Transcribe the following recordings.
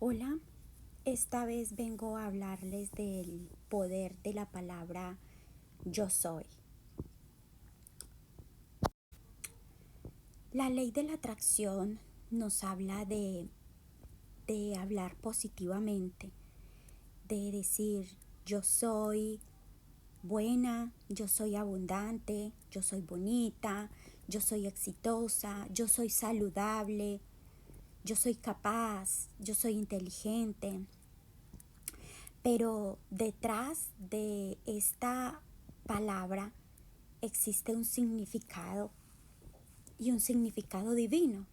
Hola, esta vez vengo a hablarles del poder de la palabra yo soy. La ley de la atracción nos habla de hablar positivamente, de decir yo soy buena, yo soy abundante, yo soy bonita, yo soy exitosa, yo soy saludable, yo soy capaz, yo soy inteligente. Pero detrás de esta palabra existe un significado y un significado divino.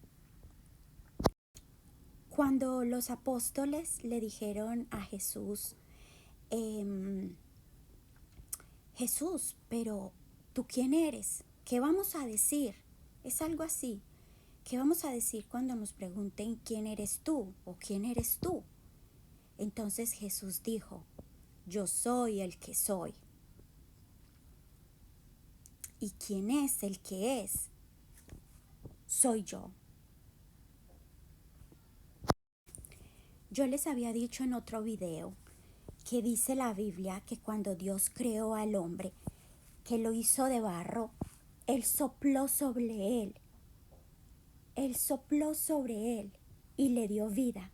Cuando los apóstoles le dijeron a Jesús, Jesús, pero ¿tú quién eres? ¿Qué vamos a decir? Es algo así. ¿Qué vamos a decir cuando nos pregunten quién eres tú o quién eres tú? Entonces Jesús dijo, yo soy el que soy. ¿Y quién es el que es? Soy yo. Yo les había dicho en otro video que dice la Biblia que cuando Dios creó al hombre, que lo hizo de barro, Él sopló sobre él. Él sopló sobre él y le dio vida.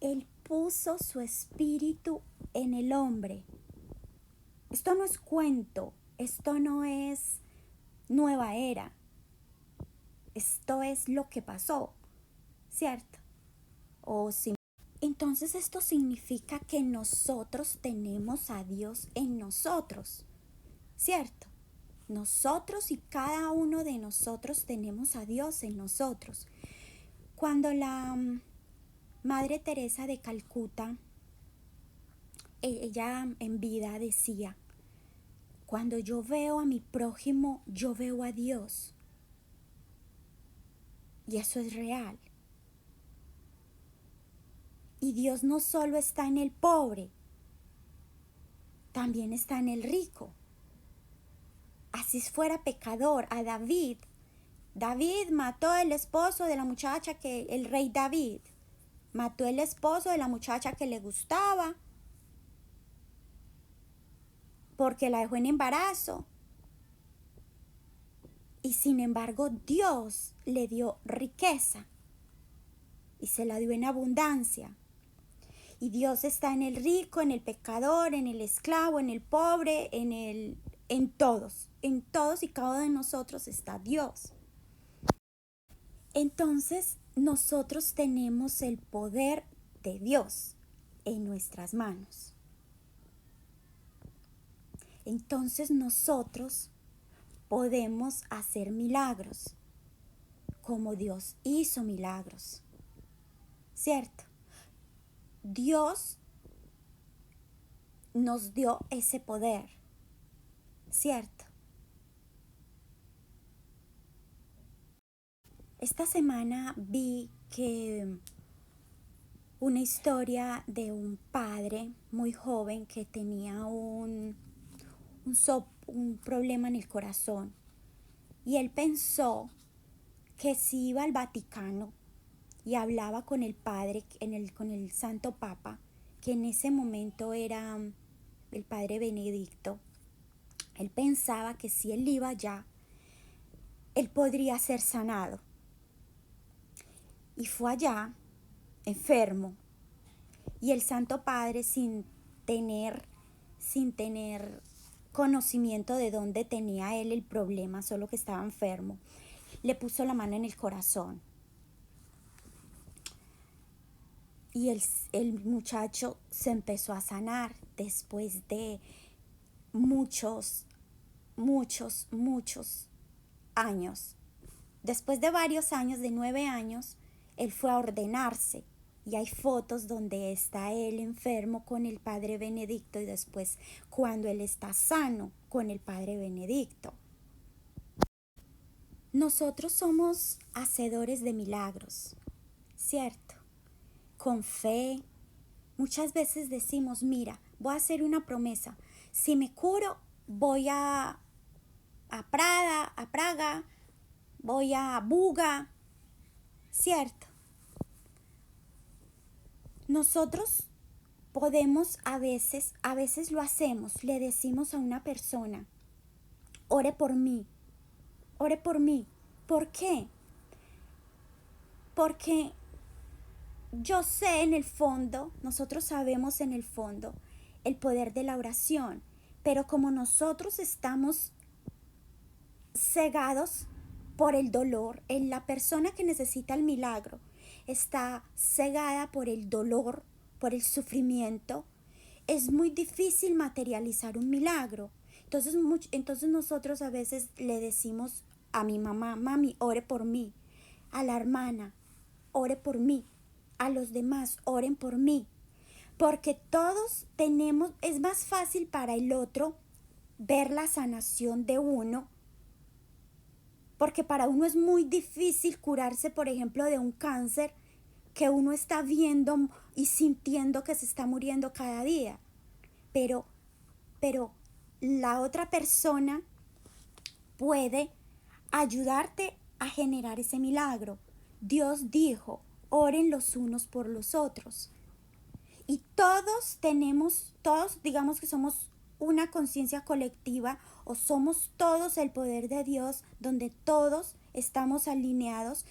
Él puso su espíritu en el hombre. Esto no es cuento, esto no es nueva era. Esto es lo que pasó, ¿cierto? O si Entonces esto significa que nosotros tenemos a Dios en nosotros, ¿cierto? Nosotros y cada uno de nosotros tenemos a Dios en nosotros. Cuando la Madre Teresa de Calcuta, ella en vida decía, cuando yo veo a mi prójimo, yo veo a Dios. Y eso es real. Y Dios no solo está en el pobre, también está en el rico. Así fuera pecador, a David mató el esposo de la muchacha el rey David, mató el esposo de la muchacha que le gustaba porque la dejó en embarazo. Y sin embargo Dios le dio riqueza y se la dio en abundancia. Y Dios está en el rico, en el pecador, en el esclavo, en el pobre, en todos y cada uno de nosotros está Dios. Entonces nosotros tenemos el poder de Dios en nuestras manos. Entonces nosotros podemos hacer milagros como Dios hizo milagros, ¿cierto? Dios nos dio ese poder, ¿cierto? Esta semana vi que una historia de un padre muy joven que tenía un problema en el corazón y él pensó que si iba al Vaticano y hablaba con el padre, con el Santo Papa, que en ese momento era el padre Benedicto, él pensaba que si él iba allá, él podría ser sanado. Y fue allá, enfermo, y el Santo Padre tener, sin tener conocimiento de dónde tenía él el problema, solo que estaba enfermo, le puso la mano en el corazón. Y el muchacho se empezó a sanar después de muchos años. Después de varios años, de 9 años, él fue a ordenarse. Y hay fotos donde está él enfermo con el padre Benedicto y después cuando él está sano con el padre Benedicto. Nosotros somos hacedores de milagros, ¿cierto? Con fe. Muchas veces decimos, mira, voy a hacer una promesa. Si me curo, voy a Praga, voy a Buga, ¿cierto? Nosotros podemos a veces lo hacemos, le decimos a una persona, ore por mí, ore por mí. ¿Por qué? Porque yo sé en el fondo, nosotros sabemos en el fondo el poder de la oración, pero como nosotros estamos cegados por el dolor, en la persona que necesita el milagro está cegada por el dolor, por el sufrimiento, es muy difícil materializar un milagro. Entonces nosotros a veces le decimos a mi mamá, mami, ore por mí, a la hermana, ore por mí, a los demás, oren por mí, porque todos tenemos, es más fácil para el otro ver la sanación de uno, porque para uno es muy difícil curarse, por ejemplo, de un cáncer que uno está viendo y sintiendo que se está muriendo cada día. Pero la otra persona puede ayudarte a generar ese milagro. Dios dijo, oren los unos por los otros. Y todos digamos que somos una conciencia colectiva o somos todos el poder de Dios donde todos estamos alineados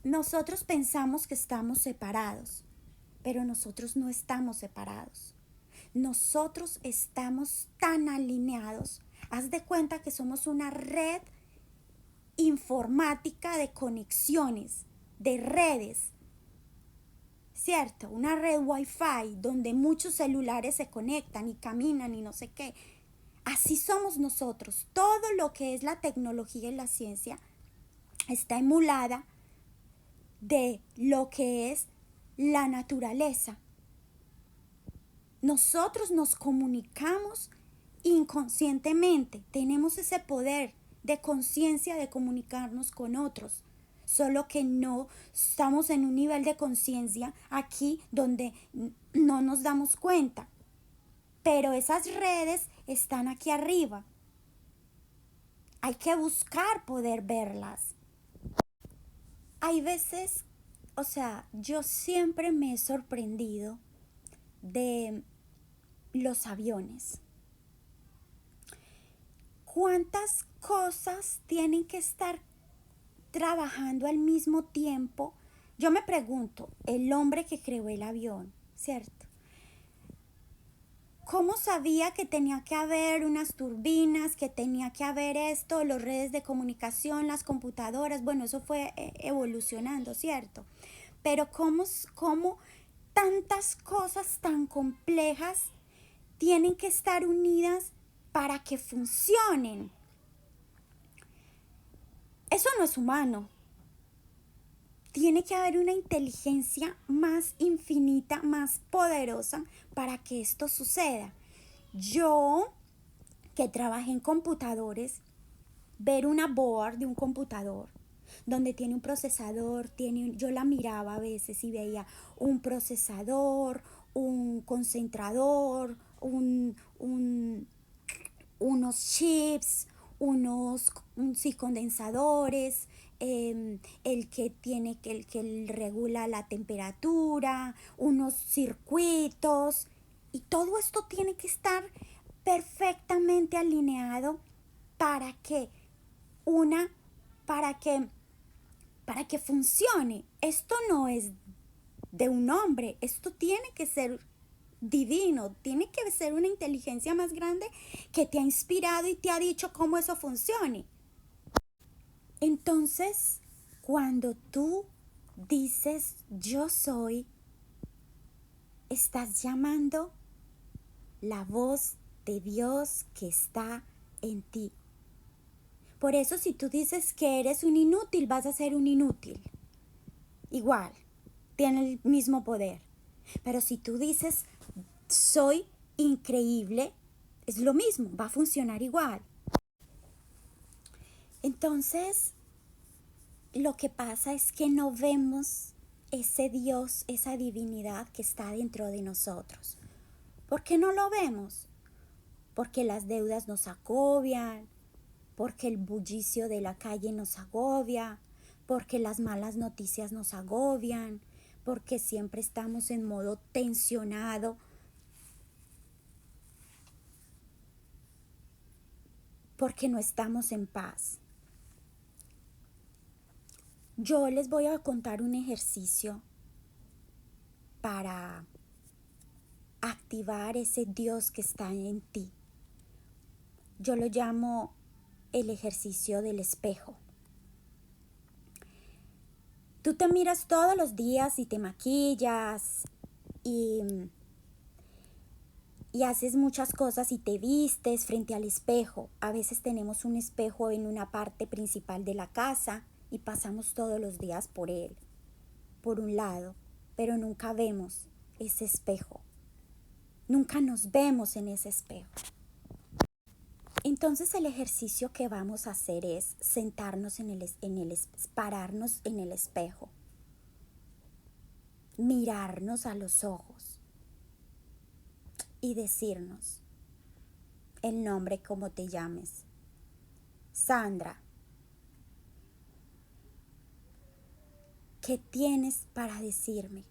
nosotros pensamos que estamos separados, pero nosotros no estamos separados. Nosotros estamos tan alineados. Haz de cuenta que somos una red informática de conexiones, de redes, ¿cierto? Una red Wi-Fi donde muchos celulares se conectan y caminan y no sé qué. Así somos nosotros. Todo lo que es la tecnología y la ciencia está emulada de lo que es la naturaleza. Nosotros nos comunicamos inconscientemente, tenemos ese poder de conciencia de comunicarnos con otros, solo que no estamos en un nivel de conciencia aquí donde no nos damos cuenta, pero esas redes están aquí arriba, hay que buscar poder verlas. Hay veces, o sea, yo siempre me he sorprendido de los aviones. ¿Cuántas cosas tienen que estar trabajando al mismo tiempo? Yo me pregunto, el hombre que creó el avión, ¿cierto? ¿Cómo sabía que tenía que haber unas turbinas, que tenía que haber esto, las redes de comunicación, las computadoras? Bueno, eso fue evolucionando, ¿cierto? Pero ¿cómo tantas cosas tan complejas tienen que estar unidas para que funcionen? Eso no es humano. Tiene que haber una inteligencia más infinita, más poderosa para que esto suceda. Yo, que trabajé en computadores, ver una board de un computador donde tiene un procesador, yo la miraba a veces y veía un procesador, un concentrador, unos chips, unos condensadores, el que regula la temperatura, unos circuitos, y todo esto tiene que estar perfectamente alineado para que una para que funcione. Esto no es de un hombre, esto tiene que ser divino, tiene que ser una inteligencia más grande que te ha inspirado y te ha dicho cómo eso funcione. Entonces, cuando tú dices yo soy, estás llamando la voz de Dios que está en ti. Por eso si tú dices que eres un inútil, vas a ser un inútil. Igual, tiene el mismo poder. Pero si tú dices soy increíble, es lo mismo, va a funcionar igual. Entonces, lo que pasa es que no vemos ese Dios, esa divinidad que está dentro de nosotros. ¿Por qué no lo vemos? Porque las deudas nos agobian, porque el bullicio de la calle nos agobia, porque las malas noticias nos agobian, porque siempre estamos en modo tensionado, porque no estamos en paz. Yo les voy a contar un ejercicio para activar ese Dios que está en ti. Yo lo llamo el ejercicio del espejo. Tú te miras todos los días y te maquillas y haces muchas cosas y te vistes frente al espejo. A veces tenemos un espejo en una parte principal de la casa y pasamos todos los días por él, por un lado, pero nunca vemos ese espejo. Nunca nos vemos en ese espejo. Entonces el ejercicio que vamos a hacer es sentarnos pararnos en el espejo, mirarnos a los ojos y decirnos el nombre como te llames. Sandra, ¿qué tienes para decirme?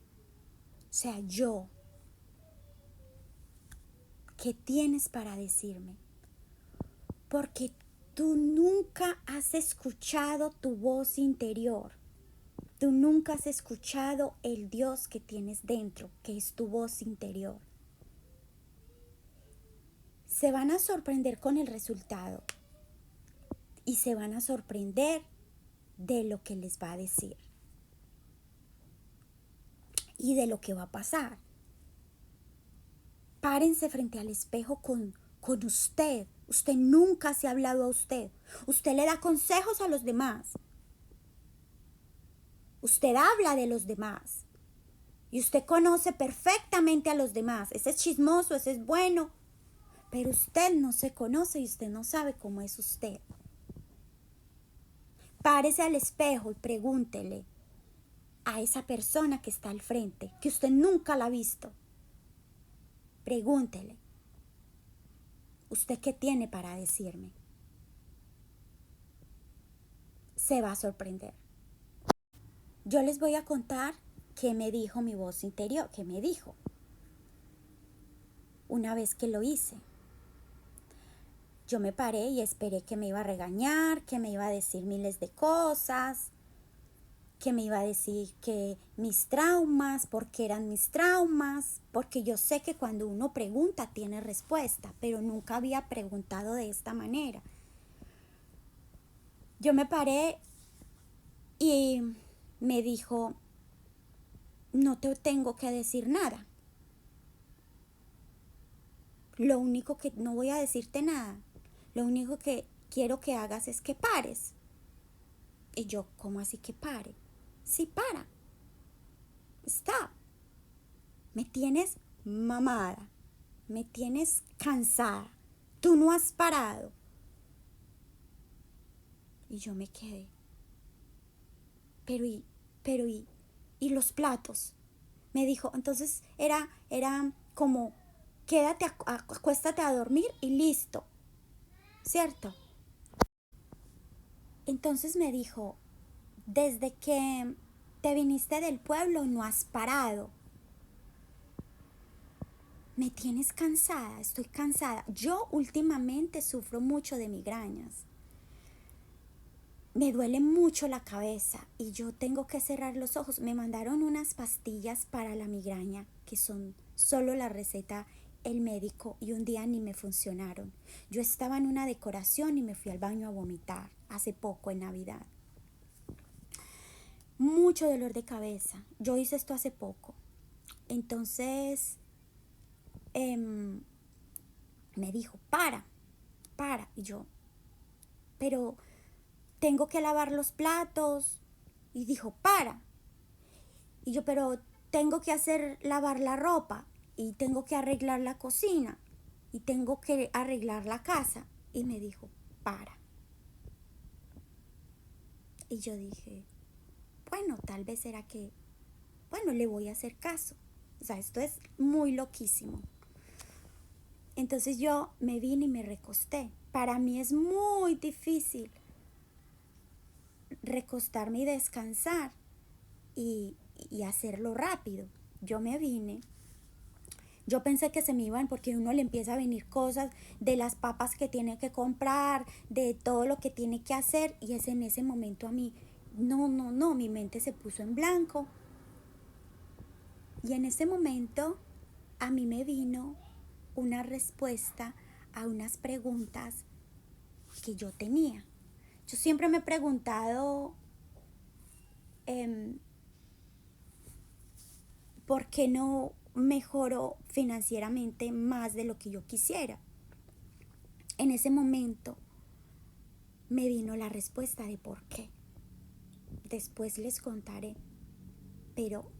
O sea, yo, ¿qué tienes para decirme? Porque tú nunca has escuchado tu voz interior. Tú nunca has escuchado el Dios que tienes dentro, que es tu voz interior. Se van a sorprender con el resultado y se van a sorprender de lo que les va a decir y de lo que va a pasar. Párense frente al espejo con usted. Usted nunca se ha hablado a usted. Usted le da consejos a los demás. Usted habla de los demás. Y usted conoce perfectamente a los demás. Ese es chismoso, ese es bueno. Pero usted no se conoce y usted no sabe cómo es usted. Párese al espejo y pregúntele a esa persona que está al frente, que usted nunca la ha visto. Pregúntele, ¿usted qué tiene para decirme? Se va a sorprender. Yo les voy a contar qué me dijo mi voz interior, qué me dijo una vez que lo hice. Yo me paré y esperé que me iba a regañar, que me iba a decir miles de cosas, que me iba a decir que mis traumas, porque eran mis traumas, porque yo sé que cuando uno pregunta tiene respuesta, pero nunca había preguntado de esta manera. Yo me paré y me dijo, no te tengo que decir nada. Lo único que no voy a decirte nada. Lo único que quiero que hagas es que pares. Y yo, ¿cómo así que pare? Sí, para. Stop. Me tienes mamada. Me tienes cansada. Tú no has parado. Y yo me quedé. ¿Y los platos? Me dijo, entonces era como, quédate, acuéstate a dormir y listo. ¿Cierto? Entonces me dijo, desde que te viniste del pueblo no has parado. Me tienes cansada, estoy cansada. Yo últimamente sufro mucho de migrañas. Me duele mucho la cabeza y yo tengo que cerrar los ojos. Me mandaron unas pastillas para la migraña que son solo la receta el médico y un día ni me funcionaron. Yo estaba en una decoración y me fui al baño a vomitar hace poco en Navidad. Mucho dolor de cabeza. Yo hice esto hace poco. Entonces me dijo, para. Y yo, pero tengo que lavar los platos. Y dijo, para. Y yo, pero tengo que lavar la ropa. Y tengo que arreglar la cocina. Y tengo que arreglar la casa. Y me dijo, para. Y yo dije, bueno, tal vez será que, bueno, le voy a hacer caso. O sea, esto es muy loquísimo. Entonces yo me vine y me recosté. Para mí es muy difícil recostarme y descansar y y hacerlo rápido. Yo me vine. Yo pensé que se me iban porque uno le empieza a venir cosas de las papas que tiene que comprar, de todo lo que tiene que hacer. Y es en ese momento a mí, no, mi mente se puso en blanco. Y en ese momento a mí me vino una respuesta a unas preguntas que yo tenía. Yo siempre me he preguntado ¿por qué no mejoro financieramente más de lo que yo quisiera? En ese momento me vino la respuesta de por qué. Después les contaré. Pero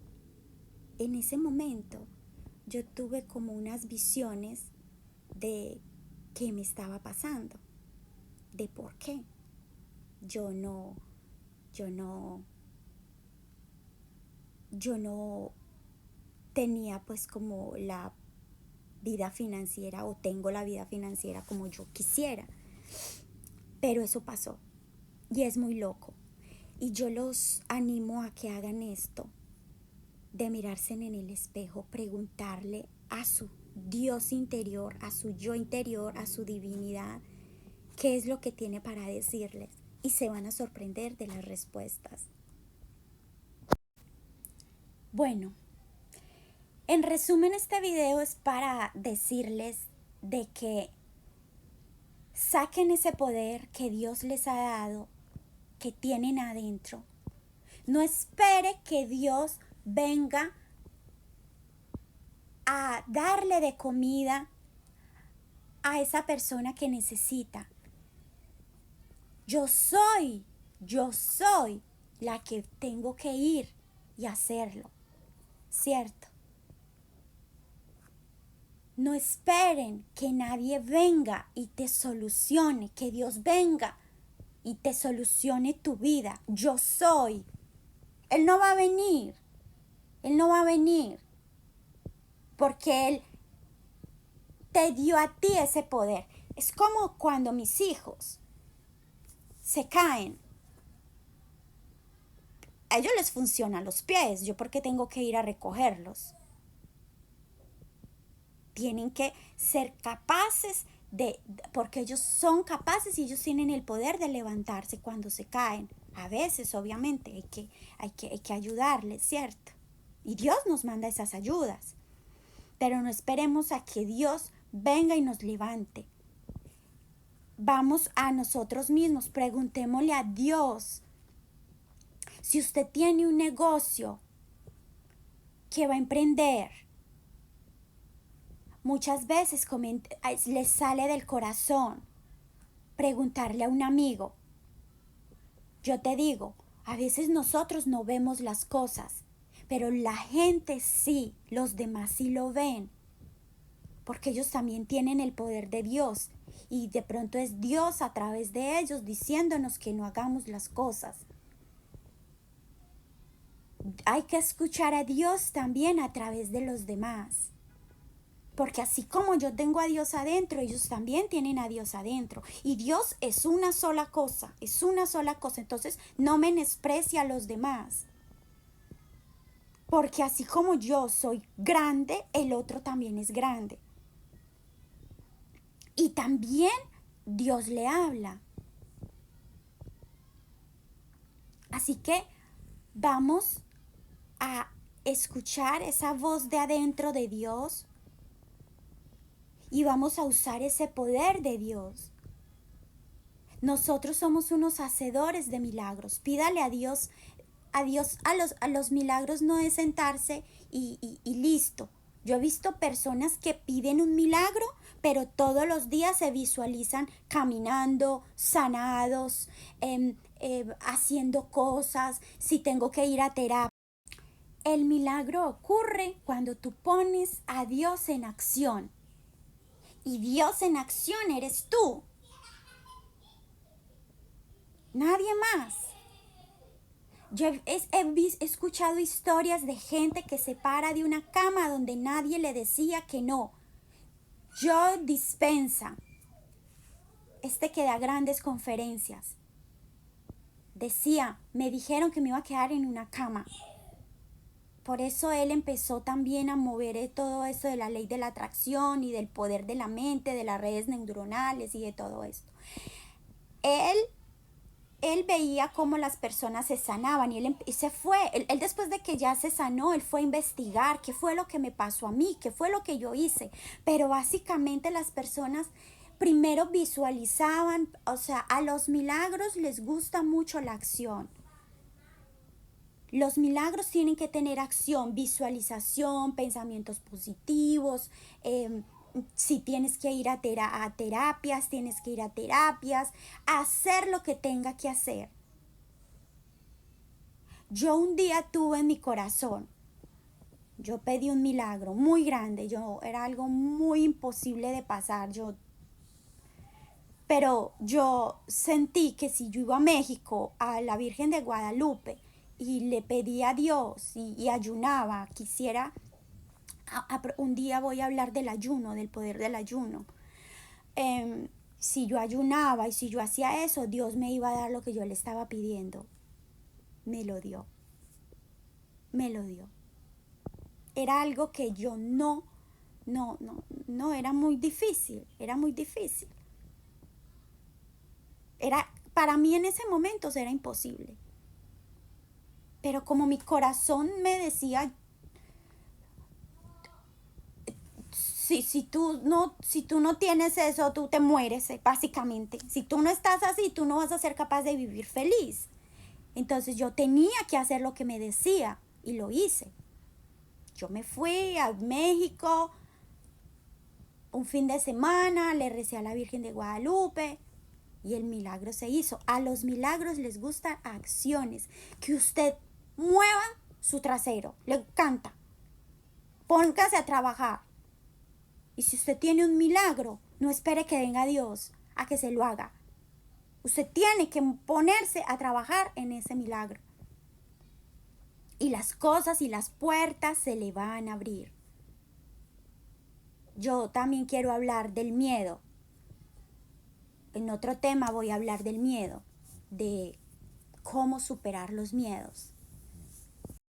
en ese momento yo tuve como unas visiones de qué me estaba pasando, de por qué yo no tenía pues como la vida financiera o tengo la vida financiera como yo quisiera. Pero eso pasó y es muy loco. Y yo los animo a que hagan esto, de mirarse en el espejo, preguntarle a su Dios interior, a su yo interior, a su divinidad, qué es lo que tiene para decirles. Y se van a sorprender de las respuestas. Bueno, en resumen, este video es para decirles de que saquen ese poder que Dios les ha dado, que tienen adentro. No espere que Dios venga a darle de comida a esa persona que necesita. Yo soy la que tengo que ir y hacerlo, ¿cierto? No esperen que nadie venga y te solucione, que Dios venga y te solucione tu vida. Yo soy. Él no va a venir. Él no va a venir. Porque Él te dio a ti ese poder. Es como cuando mis hijos se caen. A ellos les funcionan los pies. ¿Yo por qué tengo que ir a recogerlos? Tienen que ser capaces porque ellos son capaces y ellos tienen el poder de levantarse cuando se caen. A veces, obviamente, hay que ayudarles, ¿cierto? Y Dios nos manda esas ayudas. Pero no esperemos a que Dios venga y nos levante. Vamos a nosotros mismos, preguntémosle a Dios. Si usted tiene un negocio que va a emprender, muchas veces les sale del corazón preguntarle a un amigo. Yo te digo, a veces nosotros no vemos las cosas, pero la gente sí, los demás sí lo ven, porque ellos también tienen el poder de Dios y de pronto es Dios a través de ellos diciéndonos que no hagamos las cosas. Hay que escuchar a Dios también a través de los demás. Porque así como yo tengo a Dios adentro, ellos también tienen a Dios adentro. Y Dios es una sola cosa, es una sola cosa. Entonces no menosprecie a los demás. Porque así como yo soy grande, el otro también es grande. Y también Dios le habla. Así que vamos a escuchar esa voz de adentro de Dios. Y vamos a usar ese poder de Dios. Nosotros somos unos hacedores de milagros. Pídale a Dios, a los milagros no es sentarse y listo. Yo he visto personas que piden un milagro, pero todos los días se visualizan caminando, sanados, haciendo cosas, si tengo que ir a terapia. El milagro ocurre cuando tú pones a Dios en acción. Y Dios en acción eres tú. Nadie más. Yo he escuchado historias de gente que se para de una cama donde nadie le decía que no. Joe Dispenza, que da grandes conferencias, decía, me dijeron que me iba a quedar en una cama. por eso él empezó también a mover todo eso de la ley de la atracción y del poder de la mente, de las redes neuronales y de todo esto. Él veía cómo las personas se sanaban y él se fue. Él después de que ya se sanó, él fue a investigar qué fue lo que me pasó a mí, qué fue lo que yo hice. Pero básicamente las personas primero visualizaban, o sea, a los milagros les gusta mucho la acción. Los milagros tienen que tener acción, visualización, pensamientos positivos. Si tienes que ir a terapias, tienes que ir a terapias, hacer lo que tenga que hacer. Yo un día tuve en mi corazón, yo pedí un milagro muy grande, era algo muy imposible de pasar, pero yo sentí que si yo iba a México, a la Virgen de Guadalupe, y le pedí a Dios y ayunaba, quisiera, un día voy a hablar del ayuno, del poder del ayuno. Si yo ayunaba y si yo hacía eso, Dios me iba a dar lo que yo le estaba pidiendo. Me lo dio. Me lo dio. Era algo que yo no, era muy difícil, era muy difícil. Para mí en ese momento era imposible. Pero como mi corazón me decía, si tú no tienes eso, tú te mueres, básicamente. Si tú no estás así, tú no vas a ser capaz de vivir feliz. Entonces yo tenía que hacer lo que me decía y lo hice. Yo me fui a México un fin de semana, le recé a la Virgen de Guadalupe y el milagro se hizo. A los milagros les gustan acciones, que usted mueva su trasero, le encanta. Póngase a trabajar. Y si usted tiene un milagro, no espere que venga Dios a que se lo haga. Usted tiene que ponerse a trabajar en ese milagro. Y las cosas y las puertas se le van a abrir. Yo también quiero hablar del miedo. En otro tema voy a hablar del miedo, de cómo superar los miedos.